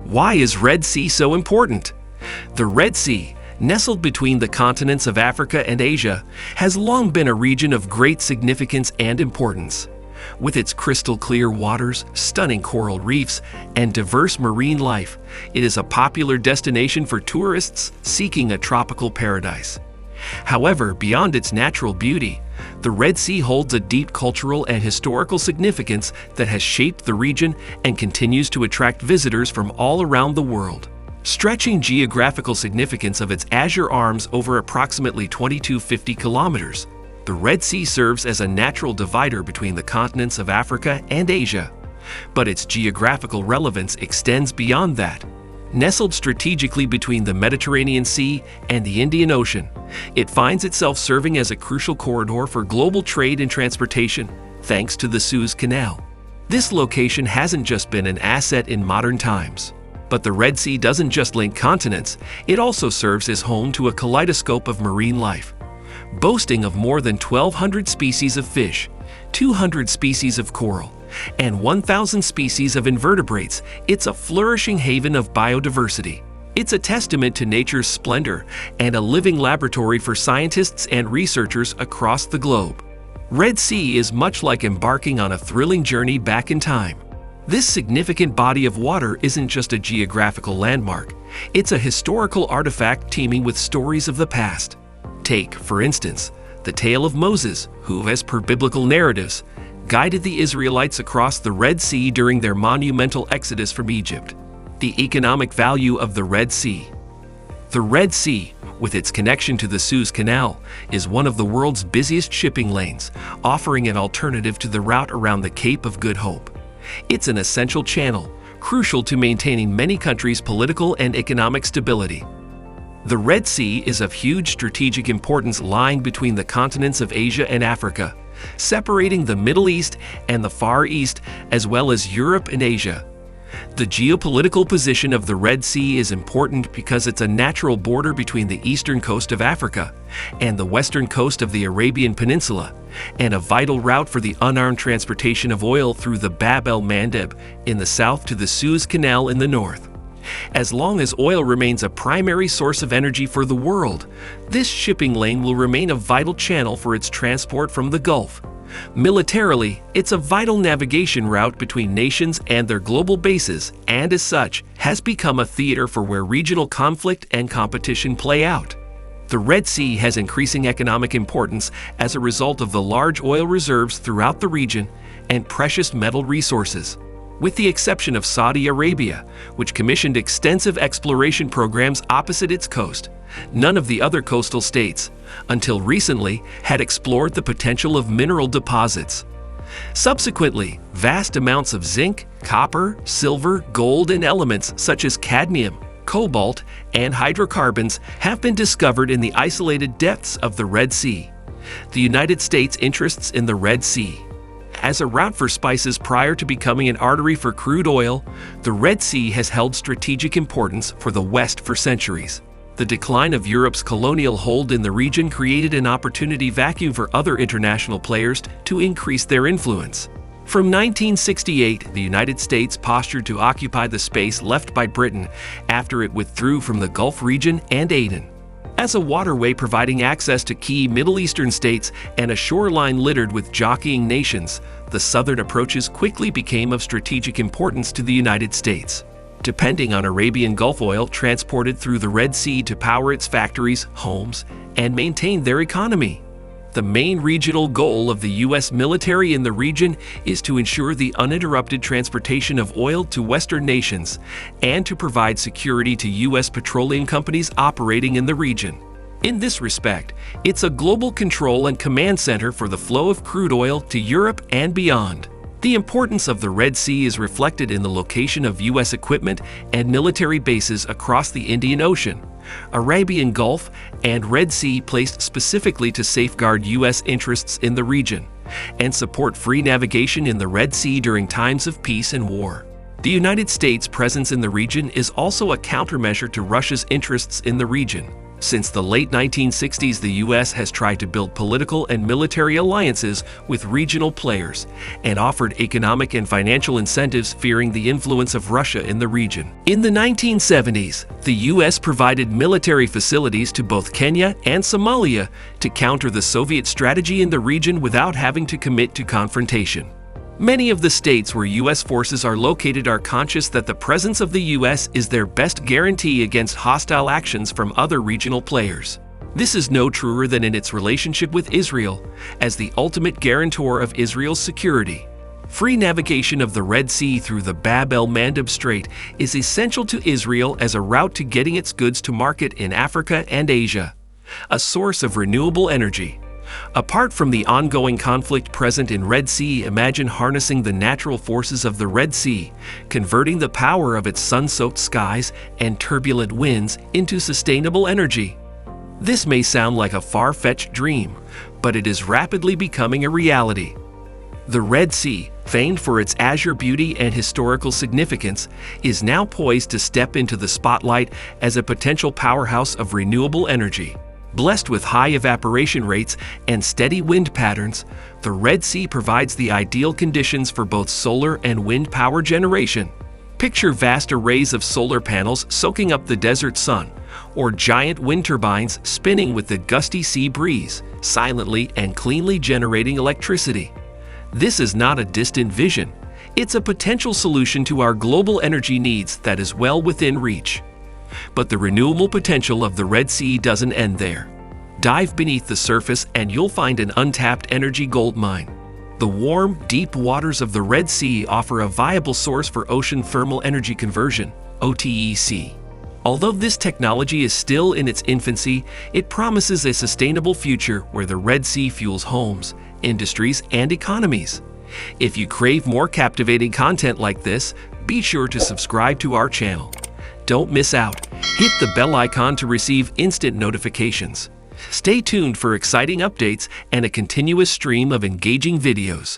Why is Red Sea so important? The Red Sea, nestled between the continents of Africa and Asia, has long been a region of great significance and importance. With its crystal-clear waters, stunning coral reefs, and diverse marine life, it is a popular destination for tourists seeking a tropical paradise. However, beyond its natural beauty, the Red Sea holds a deep cultural and historical significance that has shaped the region and continues to attract visitors from all around the world. Stretching geographical significance of its azure arms over approximately 2,250 kilometers, the Red Sea serves as a natural divider between the continents of Africa and Asia. But its geographical relevance extends beyond that. Nestled strategically between the Mediterranean Sea and the Indian Ocean, it finds itself serving as a crucial corridor for global trade and transportation, thanks to the Suez Canal. This location hasn't just been an asset in modern times. But the Red Sea doesn't just link continents, it also serves as home to a kaleidoscope of marine life. Boasting of more than 1,200 species of fish, 200 species of coral, and 1,000 species of invertebrates, it's a flourishing haven of biodiversity. It's a testament to nature's splendor and a living laboratory for scientists and researchers across the globe. Red Sea is much like embarking on a thrilling journey back in time. This significant body of water isn't just a geographical landmark, it's a historical artifact teeming with stories of the past. Take, for instance, the tale of Moses, who, as per biblical narratives, guided the Israelites across the Red Sea during their monumental exodus from Egypt. The economic value of the Red Sea. The Red Sea, with its connection to the Suez Canal, is one of the world's busiest shipping lanes, offering an alternative to the route around the Cape of Good Hope. It's an essential channel, crucial to maintaining many countries' political and economic stability. The Red Sea is of huge strategic importance, lying between the continents of Asia and Africa, separating the Middle East and the Far East, as well as Europe and Asia. The geopolitical position of the Red Sea is important because it's a natural border between the eastern coast of Africa and the western coast of the Arabian Peninsula, and a vital route for the unarmed transportation of oil through the Bab el-Mandeb in the south to the Suez Canal in the north. As long as oil remains a primary source of energy for the world, this shipping lane will remain a vital channel for its transport from the Gulf. Militarily, it's a vital navigation route between nations and their global bases, and as such, has become a theater for where regional conflict and competition play out. The Red Sea has increasing economic importance as a result of the large oil reserves throughout the region and precious metal resources. With the exception of Saudi Arabia, which commissioned extensive exploration programs opposite its coast, none of the other coastal states, until recently, had explored the potential of mineral deposits. Subsequently, vast amounts of zinc, copper, silver, gold, and elements such as cadmium, cobalt, and hydrocarbons have been discovered in the isolated depths of the Red Sea. The United States' interests in the Red Sea. As a route for spices prior to becoming an artery for crude oil, the Red Sea has held strategic importance for the West for centuries. The decline of Europe's colonial hold in the region created an opportunity vacuum for other international players to increase their influence. From 1968, the United States postured to occupy the space left by Britain after it withdrew from the Gulf region and Aden. As a waterway providing access to key Middle Eastern states and a shoreline littered with jockeying nations, the southern approaches quickly became of strategic importance to the United States. Depending on Arabian Gulf oil transported through the Red Sea to power its factories, homes, and maintain their economy. The main regional goal of the U.S. military in the region is to ensure the uninterrupted transportation of oil to Western nations and to provide security to U.S. petroleum companies operating in the region. In this respect, it's a global control and command center for the flow of crude oil to Europe and beyond. The importance of the Red Sea is reflected in the location of U.S. equipment and military bases across the Indian Ocean, Arabian Gulf, and Red Sea, placed specifically to safeguard U.S. interests in the region and support free navigation in the Red Sea during times of peace and war. The United States' presence in the region is also a countermeasure to Russia's interests in the region. Since the late 1960s, the U.S. has tried to build political and military alliances with regional players and offered economic and financial incentives, fearing the influence of Russia in the region. In the 1970s, the U.S. provided military facilities to both Kenya and Somalia to counter the Soviet strategy in the region without having to commit to confrontation. Many of the states where U.S. forces are located are conscious that the presence of the U.S. is their best guarantee against hostile actions from other regional players. This is no truer than in its relationship with Israel, as the ultimate guarantor of Israel's security. Free navigation of the Red Sea through the Bab el-Mandeb Strait is essential to Israel as a route to getting its goods to market in Africa and Asia, a source of renewable energy. Apart from the ongoing conflict present in Red Sea, imagine harnessing the natural forces of the Red Sea, converting the power of its sun-soaked skies and turbulent winds into sustainable energy. This may sound like a far-fetched dream, but it is rapidly becoming a reality. The Red Sea, famed for its azure beauty and historical significance, is now poised to step into the spotlight as a potential powerhouse of renewable energy. Blessed with high evaporation rates and steady wind patterns, the Red Sea provides the ideal conditions for both solar and wind power generation. Picture vast arrays of solar panels soaking up the desert sun, or giant wind turbines spinning with the gusty sea breeze, silently and cleanly generating electricity. This is not a distant vision. It's a potential solution to our global energy needs that is well within reach. But the renewable potential of the Red Sea doesn't end there. Dive beneath the surface and you'll find an untapped energy goldmine. The warm, deep waters of the Red Sea offer a viable source for ocean thermal energy conversion, OTEC. Although this technology is still in its infancy, it promises a sustainable future where the Red Sea fuels homes, industries, and economies. If you crave more captivating content like this, be sure to subscribe to our channel. Don't miss out. Hit the bell icon to receive instant notifications. Stay tuned for exciting updates and a continuous stream of engaging videos.